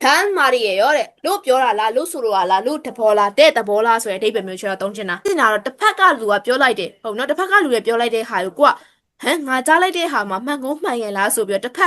단 말이에요. 로 뼈라라, 로 수로라라, 로 더볼라, 때 더볼라 소에 데이베 묘처럼 동진아. 진짜로 뜻파가 누가 뼈라이데. 어, 너 뜻파가 누가 뼈라이데 하요과. ဟမ်ငါကြားလိုက်တဲ့ဟာမှာမှန်ကုန်မှန်ရဲ့လားဆိုပြီးတော့တစ်ခါ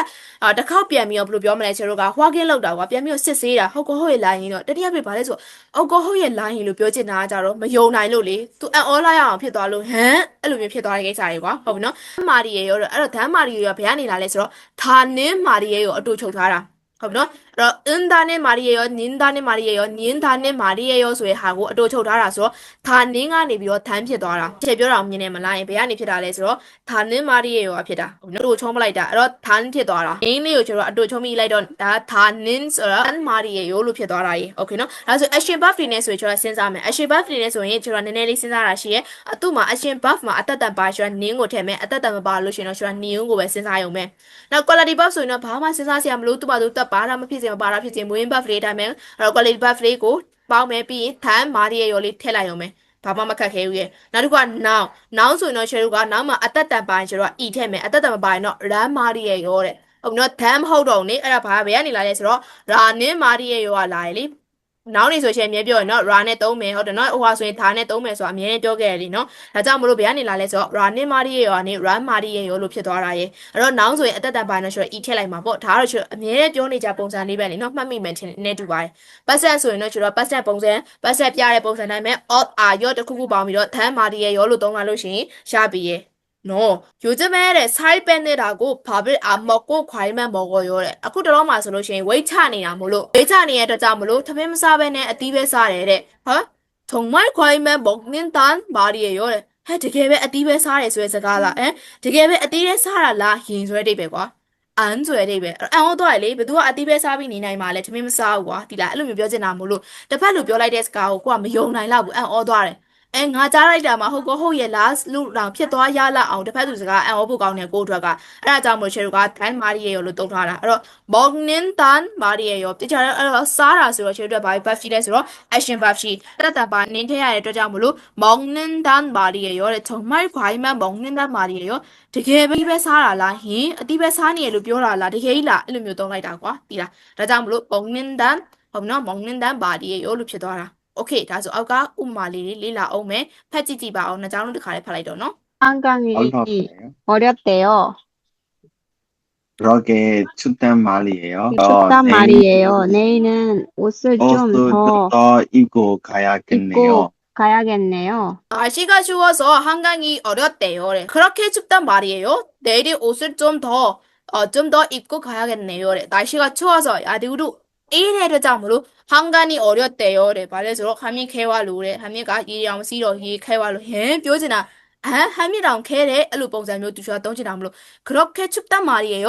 တစ်ခေါက်ပြန်ပြီးတော့ဘယ်လိုပြောမလဲကျတို့ကဟွာကင်းလောက်တာကွာပြန်ပြီးတော့စစ်ဆေးတာဟုတ်ကောဟုတ်ရဲ့လိုင်းရင်တော့တတိယပြပါလဲဆိုအောက်ကောဟုတ်ရဲ့လိုင်းရင်လို့ပြောချင်တာကြတော့မယုံနိုင်လို့လေသူအန်အောလာရအောင်ဖြစ်သွားလို့ဟမ်အဲ့လိုမျိုးဖြစ်သွားတဲ့ကိစ္စတွေကွာဟုတ်ပြီနော်မာရီရေရောအဲ့တော့ဒန်းမာရီရေရောဘယ်ကနေလာလဲဆိုတော့ဌာနင်းမာရီရေကိုအတူချုပ်ထားတာဟုတ်ပြီနော်အဲ့တော့အင်ဒါနဲ့မာရီရေရောနင်းဒါနဲ့မာရီရေရောနင်းဒါနဲ့မာရီရေရောဆိုတဲ့ဟာကိုအတူချုပ်ထားတာဆိုတော့ဌာနင်းကနေပြီးတော့ဒန်းဖြစ်သွားတာချက်ပြောတာမြင်နေမလားဘယ်ကနေဖြစ်တာလဲဆိုတော့ဌာနင်းမာရီရေရောဖြစ်တာဟုတ်နော်တို့ချုံးမလိုက်တာအဲ့တော့ဌာနင်းဖြစ်သွားတာအင်းလေးကိုကျတော့အတူချုံးမိလိုက်တော့ဒါဌာနင်းဆိုတော့ဒန်းမာရီရေရောလို့ဖြစ်သွားတာကြီးโอเคနော်ဒါဆို action buff တွေနဲ့ဆိုရင်ကျတော့စဉ်းစားမယ် action buff တွေနဲ့ဆိုရင်ကျတော့နည်းနည်းလေးစဉ်းစားတာရှိရဲ့အတူမှာ action buff မှာအသက်တန်ပါကျတော့နင်းကိုထည့်မယ်အသက်တန်မပါလို့ရှိရင်တော့ကျတော့နင်းကိုပဲစဉ်းစားရုံပဲနောက် quality buff ဆိုရင်တော့ဘာမှစဉ်းစားစရာမလိုသူ့ဘာသူတက်ပါတာမဖြစ်စေမပါတာဖြစ်စေမွေး buff လေးတိုင်းမယ်အဲ့တော့ quality buff လေးကိုပေါင်းမယ်ပြီးရင် time မာရီရောလေးထည့်လိုက်ရုံပဲဘာမှမခက်ခဲဘူးရဲ့နောက်တစ်ခုက now ဆိုရင်တော့ share က now မှာအသက်တန်ပါရင်ကျတော့ e ထည့်မယ်အသက်တန်မပါရင်တော့ run မာရီရောတဲ့ဟုတ်နော် time မဟုတ်တော့ဘူးနေအဲ့ဒါဘာဘယ်ကနေလာလဲဆိုတော့ run မာရီရောကလာရလေနောက်နေဆိုရှင်အမြဲပြောရနော် ra နဲ့သုံးမယ်ဟုတ်တယ်နော်ဟိုဟာဆိုရင်ဒါနဲ့သုံးမယ်ဆိုတာအမြဲပြောခဲ့ရတယ်နော်ဒါကြောင့်မလို့ဘယ်ကနေလာလဲဆိုတော့ ra နဲ့ mari ရောကနေ run mari ရောလို့ဖြစ်သွားတာရေအဲ့တော့ now ဆိုရင်အသက်တန်ပိုင်းတော့ဆိုတော့ e ထည့်လိုက်မှာပေါ့ဒါတော့အမြဲပြောနေကြပုံစံလေးပဲလေနော်မှတ်မိမယ်နဲ့တူပါတယ်ပတ်ဆက်ဆိုရင်တော့ကျတော့ပတ်ဆက်ပုံစံပတ်ဆက်ပြတဲ့ပုံစံတိုင်းပဲ off are ရောတစ်ခုခုပေါင်းပြီးတော့ tan mari ရောလို့သုံးလာလို့ရှိရင်ရပြီရေနော်요즘에 살 빼느라고 밥을 안 먹고 과일만 먹어요.အခုတလုံးမှာဆိုလို့ရှိရင်ဝိတ်ချနေတာမို့လို့ဝိတ်ချနေတဲ့အတွက်ကြောင့်မလို့ထမင်းမစားဘဲနဲ့အသီးပဲစားတယ်တဲ့ဟာ정말 과일만 먹는단 말이에요. ဟဲ့တကယ်ပဲအသီးပဲစားတယ်ဆိုတဲ့စကားလားတကယ်ပဲအသီးပဲစားတာလားယင်ဆိုတဲ့အိပ်ပဲကွာအန်ဆိုတဲ့အိပ်ပဲအန်ဟုတ်တော့လေဘသူကအသီးပဲစားပြီးနေနိုင်မှာလဲထမင်းမစားဘူးကွာဒီလားအဲ့လိုမျိုးပြောချင်တာမို့လို့တစ်ဖက်လူပြောလိုက်တဲ့စကားကိုကိုကမယုံနိုင်တော့ဘူးအန်အောသွားတယ်ငါကြားလိုက်တာမှာဟုတ်ကောဟုတ်ရဲ့လားလူတောင်ဖြစ်သွားရလောက်အောင်တစ်ဖက်သူစကားအန်အောဖို့ကောင်းတယ်ကိုအတွက်ကအဲ့ဒါကြောင့်မို့ချေတို့ကဒန်မာရီယေရောလို့တုံးထားတာအဲ့တော့မော်နင်တန်မာရီယေရောတခြားအဲ့တော့စားတာဆိုတော့ချေတို့ကဘာဘတ်ရှိလဲဆိုတော့ action buff ရှိတက်တာပါနင်းထည့်ရတဲ့အတွက်ကြောင့်မလို့မော်နင်တန်မာရီယေရောတဲ့정말 과일만 먹는 단 말이에요တကယ်ပဲစားတာလားဟင်အတိပဲစားနေရလို့ပြောတာလားတကယ်ကြီးလားအဲ့လိုမျိုးတုံးလိုက်တာကွာဒီလားဒါကြောင့်မလို့မော်နင်တန်ဟုတ်နော်မော်နင်တန်မာရီယေရောလို့ဖြစ်သွားတာโอเคဒါဆိုအောက်ကဥမာလေးတွေလေ့လာအောင်မယ်ဖတ်ကြည့်ကြည့်ပါအောင်နှစ်ကြောင်းလုံးတစ်ခါလေးဖတ်လိုက်တော့နော် 한강이 어렵네요. 어렵대요. 그러게 춥단 말이에요. 춥단 내일 말이에요. 내일은 옷을 좀 옷을 더 좀 더 입고 가야겠네요. 입고 가야겠네요. 날씨가 추워서 한강이 어렵대요. 그렇게 춥단 말이에요. 내일 옷을 좀 더 입고 가야겠네요. 날씨가 추워서 야디우루 အေးတဲ့အတွက်ကြောင့်မလို့ဟန်ကန်နီအော်ရတဲ့ဘာလဲဆိုတော့ခမင်းခဲဝါလို့တဲ့ခမင်းကရေရောင်စီးတော့ရေခဲဝါလို့ဟင်ပြောချင်တာဟမ်မြတောင်ခဲတဲ့အဲ့လိုပုံစံမျိုးသူပြောသုံးချင်တာမလို့그렇게 춥단 말이에요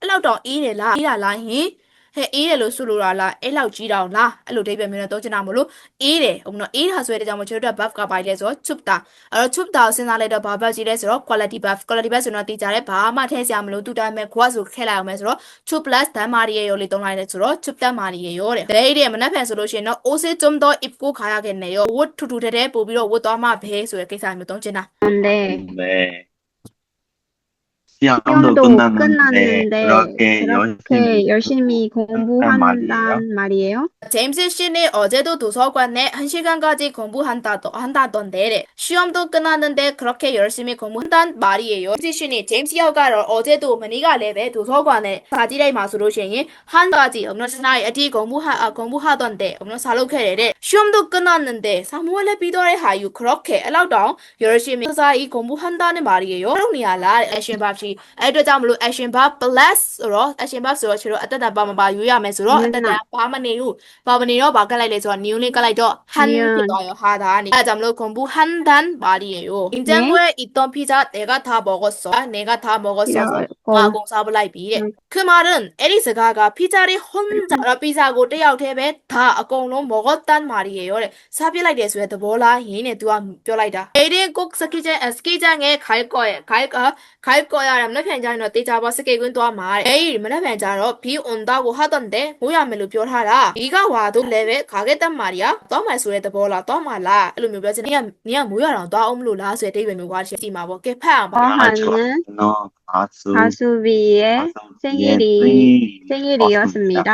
အဲ့လောက်တောင်အေးတယ်လားအေးတာလားဟင်ဟဲ့အေးတယ်လို့ဆိုလိုတာလားအဲ့လောက်ကြီးတောင်လားအဲ့လိုဒိဗယ်မျိုးနဲ့သုံးချင်တာမလို့အေးတယ်ဟုတ်မနော်အေးတာဆိုတဲ့ကြောင့်မချွတ်တဲ့ buff ကပါလဲဆိုတော့ 춥다 အဲ့တော့ 춥다 ကိုစဉ်းစားလိုက်တော့ဘာ buff ကြီးလဲဆိုတော့ quality buff ဆိုတော့တိကျတယ်ဘာမှထည့်စရာမလိုတူတိုင်းမဲ့ခွာဆိုခဲလိုက်အောင်မယ်ဆိုတော့ chup plus ဓာတ်မာရီရောလေးသုံးလိုက်တယ်ဆိုတော့ chup ဓာတ်မာရီရောတဲ့ဒါအဲ့ဒီမနှက်ဖန်ဆိုလို့ရှိရင်တော့ OC 좀더 입고 가야겠네요 ဝတ်ထူထူတဲ့ပို့ပြီးတော့ဝတ်သွားမှဘဲဆိုတဲ့ကိစ္စမျိုးသုံးချင်တာ 근데 네. 시험도 끝났는데 그렇게 열심히 공부한단 말이에요. 제임스 씨는 어제도 도서관에 1시간까지 공부한다던데 시험도 끝났는데 그렇게 열심히 공부한단 말이에요. 제임스 씨가 어제도 머니가 레벨 도서관에 가지래 마수로시니 한 가지 업로드나이 어디 공부하던데 업로드 살로케레 시험도 끝났는데 사무엘의 비더레 하유 그렇게 알라우다운 열심히 사이 공부한다는 말이에요. 그러니야라 액션 밥시 အဲ့အတွက်ကြောင့်မလို့ action bar plus ဆိုတော့ action bar ဆိုတော့ချေတို့အတက်တန်ပါမပါယူရမယ်ဆိုတော့အတက်တန်ဘာမနေဘူးဘာမနေတော့ဘာကတ်လိုက်လဲဆိုတော့ new လေးကတ်လိုက်တော့ han ဖြစ်သွားရောဟာဒါကနေအဲ့ကြောင့်မလို့ 공부 한단 말이에요. 인장구에 있던 피자 내가 다 먹었어. 내가 다 먹었어. 공사부လိုက်ပြီတဲ့그 말은အဲ့ဒီစကားက 피자를 혼자 피자고 တယောက်တည်းပဲဒါအကုန်လုံး 먹었단 말이에요 တဲ့စားပြလိုက်တယ်ဆိုတဲ့သဘောလားဟင်းနဲ့ तू ကပြောလိုက်တာ 내일은 꼭 스키장에 갈 거야.မနှက်ဖန်ကြရင်တော့တေချာပါစကေကွင်းသွားမှာတဲ့မနှက်ဖန်ကြတော့비 온다고 하던데 뭐야멜로 ပြောထားတာ네가 와도 레벨 가겠단 말이야 သွားမယ်ဆိုတဲ့သဘောလားသွားမှာလားအဲ့လိုမျိုးပြောချင်တယ်니가 뭐야랑 သွားအောင်မလို့လားဆိုတဲ့အိဗယ်မျိုးကွာကြည့်မှာပေါ့ကဲဖတ်အောင်ပါ 가수비의 생일이었습니다.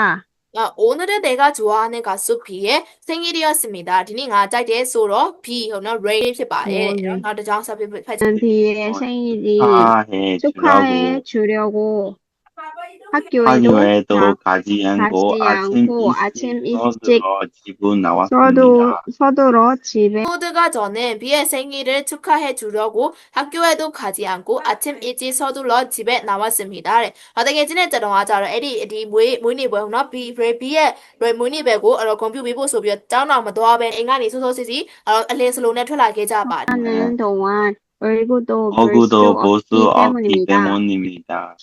오늘은 내가 좋아하는 가수 B의 생일이었습니다. 디닝아 짤때 소로 B 혹은 레이ဖြစ်ပါတယ်။နောက်တစ်ကြောင်းဆက်ပြီးဖတ်ကြည့် 비의 생일이 축하해 주려고 학교에도 학교에도 가지 않고 아침 일찍 집을 나왔습니다. 서둘러 집에 모두가 저는 B의 생일을 축하해 주려고 학교에도 가지 않고 아침 일찍 서둘러 집에 나왔습니다. တကယ်ချင်းတဲ့တုံးကကြတော့အဲ့ဒီမွေးနေ့ပွဲဟုတ်နော် B ရဲ့မွေးနေ့ပွဲကိုအဲ့တော့ဂုဏ်ပြုပေးဖို့ဆိုပြီးတော့ကျောင်းတော်မသွားဘဲအိမ်ကနေစောစောစီစီအလင်းစလုံးနဲ့ထွက်လာခဲ့ကြပါတယ် 하는 동안 얼굴도 얼굴도 볼 수 수 없기 때문입니다. 때문입니다.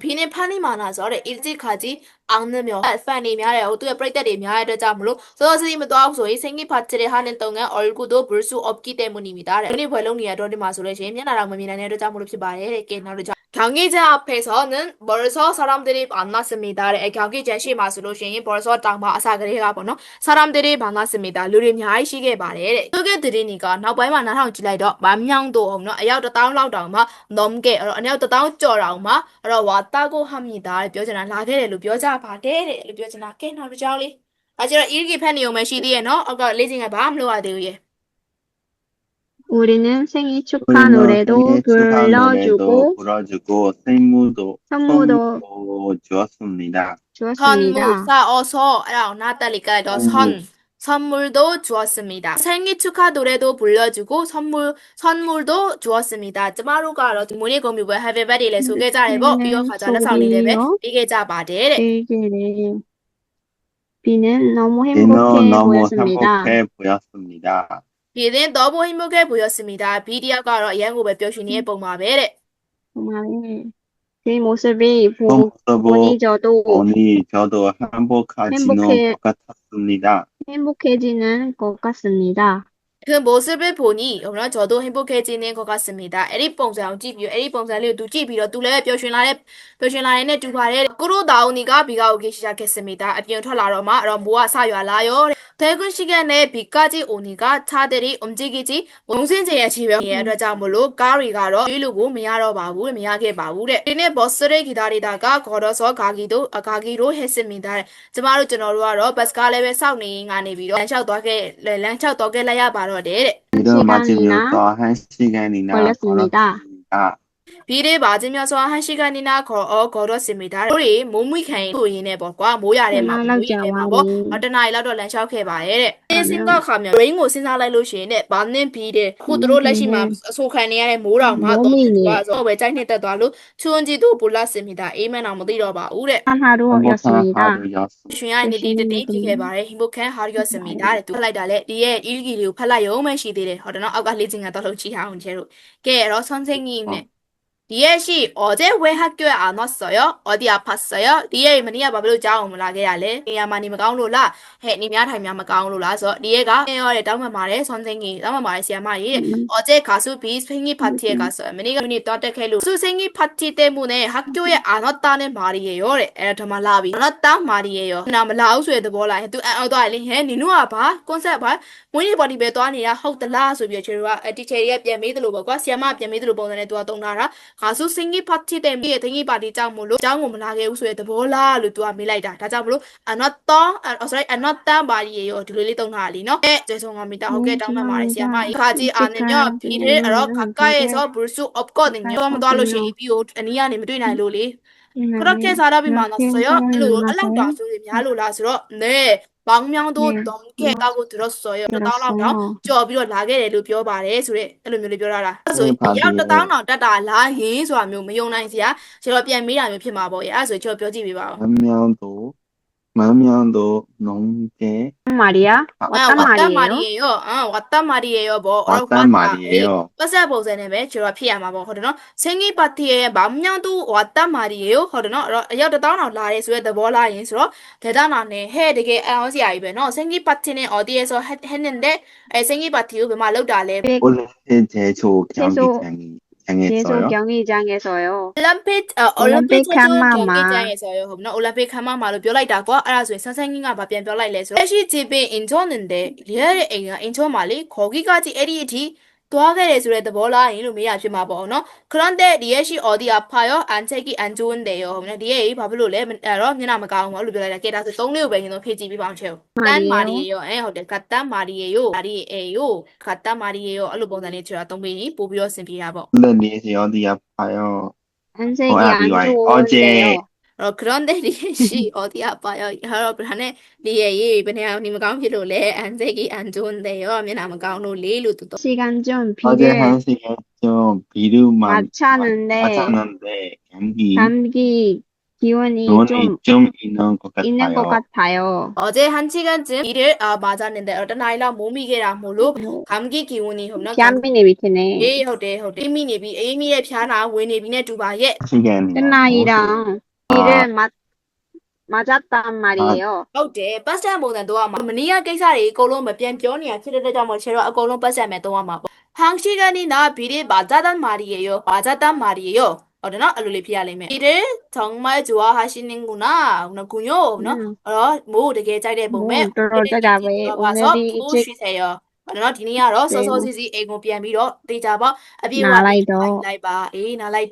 비는 판이 많아서 일찍하지 않으며 팬이 많아요. 또 브레이크들이 많아야 되자 물론 선생님은 또 앞서이 생일 파티를 하는 동안 얼굴도 볼 수 없기 때문입니다. 우리 벌렁이야 도리 마술에 재미나랑 미나네 되자 물론 피바에 이렇게 나르자 경기장 앞에서는 벌써 사람들이 만났습니다. 경기장 시 마술로 시인 벌써 땅마 아사그리가 보노 사람들이 만났습니다. 누리 많이 시게 말해. 그게 들으니까 나 바이만 나랑 지라이도 만명도 없노. 아야도 다운로드마 넘게 아니야도 다운 쪼라마 왔다고 합니다. ပြောချင်တာလာခဲ့တယ်လို့ပြောကြပါတယ်တဲ့လို့ပြောချင်တာကဲနောက်တစ်ကြောင်းလေးအဲကျတော့ 일기 팬이 오면 시디에နော်အောက်ကလေ့ကျင့်ခန်းဘာမှမလုပ်ရသေးဘူးရေ 우리는 생일 축하 노래도 불러주고 선물도 주었습니다. 선물 어서 나탈리가 선물도 주었습니다. 생일 축하 노래도 불러주고 선물도 주었습니다. ကျမတို့ကတော့ ဒီမွေးနေ့ဂုဏ်ပြုပွဲ Happy Birthday လေးဆိုခဲ့ကြတယ်ပေါ့ပြီးတော့ခါကြလက်ဆောင်လေးလည်းပဲပေးခဲ့ကြပါတယ်တဲ့ 일기를 비는 너무 너무 보였습니다. 행복해 보였습니다. 비는 너무 행복해 보였습니다. 비디오가 예고배 표시니의 뽕마베레. 정말 그 모습이 보니 저도 행복해지는 것 같습니다. 그 모습을 보니 저도 행복해지는 것 같습니다. 에리 뽕상 집이 에리 뽕상을 두 집이로 둘레 표시라인에 두 발에 꾸로 나오니까 비가 오기 시작했습니다. 앞뒤로 털라로마 모아 사유알라요. 퇴근 시간에 비까지 오니까 차들이 움직이지 몽신제의 지병이에 되자물로 가리가로 이루고 미야게 바우래. 이내 버스를 기다리다가 걸어서 가기로 했습니다. 정말로 저너로 버스가 레벨 싸우니 안에 비로 란차 도게 라야 바로 비를 맞으면서 1시간이나 걸렸습니다. 비를 맞으면서 1시간이나 걸었습니다. 우리 몸이 개인의 법과 모야의 법 어떤 아이라도 란샤오케바에 생각하면 레인고 생각하려 시에 맞는 비를 호드로 라시마 소칸이의 모랑마 와서 왜 짤냈다도 추운지도 몰랐습니다. 이면 아무도 잃어봐 우래 하루였습니다. 중요한 일이 기계발에 행복한 하루였습니다. 또 팔라이달에 뒤에 일기를 팔라요만 시대래 어떤 아까 리징가 떨어 지하운 제로 게러 선생님네 리에 씨 어제 왜 학교에 안 왔어요? 어디 아팠어요? 리에 머니야 바로 자오면 라게 할래? 리야 많이 마가운로라 해 니미야 타이미야 마가운로라서 리에가 에어에 다음에 말해 선생님 다음에 말해 시야 말이 어제 가수 B 생일 파티에 갔어요. 머니가 눈이 떠들게로 수 생일 파티 때문에 학교에 안 왔다는 말이에요. 에 정말 라비 안 왔단 말이에요. 나 라우스에 몰라 또 알리 해 니누아 봐 콘셉트 봐 모니 버디 배 또아니야ဟုတ်တလားဆိုပြီးချေကတီချေရဲ့ပြန်မေးတယ်လို့ပေါ့ကွာဆီယမပြန်မေးတယ်လို့ပုံစံနဲ့သူကတုံးတာ가수 생일 파티 때문에 생일 파티ကြောင့်မို့လို့ကျောင်းကိုမလာခဲ့ဘူးဆိုရတဲ့သဘောလားလို့သူကမေးလိုက်တာဒါကြောင့်မလို့안 왔다 말이에요ဒီလိုလေးတုံးထားတာလीเนาะ죄송합니다ဟုတ်ကဲ့တောင်းပန်ပါတယ်ဆီယမ가지 않으면 비를 가까이에서 볼 수 없거든요 또 한번 더 하러 시이 비오 아니야니 မတွေ့နိုင်လို့လေ그렇게 사람이 많았어요 알랑다 소리များလို့လားဆိုတော့네 망명도 넘게 했다고 들었어요. 따라서 저 비로 라게를 ပြောပါတယ်ဆိုတဲ့အဲ့လိုမျိုးလေးပြောတာလားအဲ့ဆိုရောက်တောင်းတော့တတ်တာလားဟင်းဆိုတာမျိုးမယုံနိုင်စရာကျွန်တော်ပြန်မေးတာမျိုးဖြစ်မှာပေါ့အဲ့ဆိုကျွန်တော်ပြောကြည့်ပေးပါဦး 만명도 넘게 말이야? 왔단 말이에요. 왔단 말이에요. 뭐 왔단 말이에요. 버스 보세요. 주로 피하마 뭐 하더너 생일 파티에 만명도 왔단 말이에요. 하더너 여기다 나와 라이스에 더볼라인스로 대단하네. 해 되게 어디 아이베너 생일 파티는 어디에서 했는데 생일 파티요 뭐လုပ်တာလဲ 원래 제조 경기장에서요. 올림픽 경기장에서요.ဟုတ်နော် 올림픽 칸마마로 ပြောလိုက်တာကွာအဲ့ဒါဆိုရင်선생님가 막ပြန်ပြောလိုက်လဲဆိုလက်ရှိ 집에 인천인데 리얼의 애가 인천 말이 거기까지 에리티 သွားခဲ့တယ်ဆိုတဲ့သဘောလားယင်လို့မေးရဖြစ်မှာပေါ့နော်ခရန်တဲ့ဒီရဲ့ရှိအော်ဒီအဖာရောအန်ချက်ကြီးအန်ဂျွန်းတယ်ရောဟုတ်နော်ဒီရဲ့ဘာဖြစ်လို့လဲအဲ့တော့မျက်နှာမကောင်းဘူးအဲ့လိုပြောလိုက်တာကဲဒါဆို3လေးကိုပဲရင်တော့ဖြည့်ကြည့်ပြပါအောင်ချေတန်မာရီရောဟုတ်တယ်ကတန်မာရီရောဒါရီအေရောကတန်မာရီရောအဲ့လိုပုံစံလေးချေတာသုံးပြီးပို့ပြီးတော့ဆင်ပြေတာပေါ့ လက်နေစီရောဒီကဖာရော 안색이 어, 안 아비 와이. 좋은데요. 어제 그런데 리에씨 어디 아파요? 여러 그러네 리에이 그냥 님 가운 필요래 안색이 안 좋은데요. 하면 아무 가운로 레일로도 또 시간 좀 어제 비를 한 시간 좀 비루만 맞췄는데 맞았는데 감기 기운이 기운이 좀 좀 있는 것 있는 것 같아요. 같아요. 어제 1시간쯤 일을 맞았는데 어떤 아이라 몸이 게라 몰로 감기 기운이 없나? 피아미네 밑에네. 예,ဟုတ်တယ်အေးမိနေပြီအေးမိရဲ့ဖျားနာဝင်နေပြီနဲ့တူပါရဲ့ 시간이 끝나이랑 비를 맞았단 말이에요. ဟုတ်တယ်ပတ်စံပုံစံတော့မှာမနီးရကိစ္စတွေအကုန်လုံးမပြန်ပြောနေရဖြစ်တဲ့ကြောင့်မို့ချေတော့အကုန်လုံးပတ်စံမဲ့တော့မှာပေါ့항시간이나 비리 맞았단 말이에요. 맞았단 말이에요. 어디나 알룰리 피할래면 이를 정말 좋아하시는구나. 군요. 뭐 되게 잘돼 보면 가서 보시세요. 어디나 디니야로 서서시시 애고 ပြန်ပြီးတော့တေးကြပါအပြေဝလိုက်ပါအေးနာလိုက်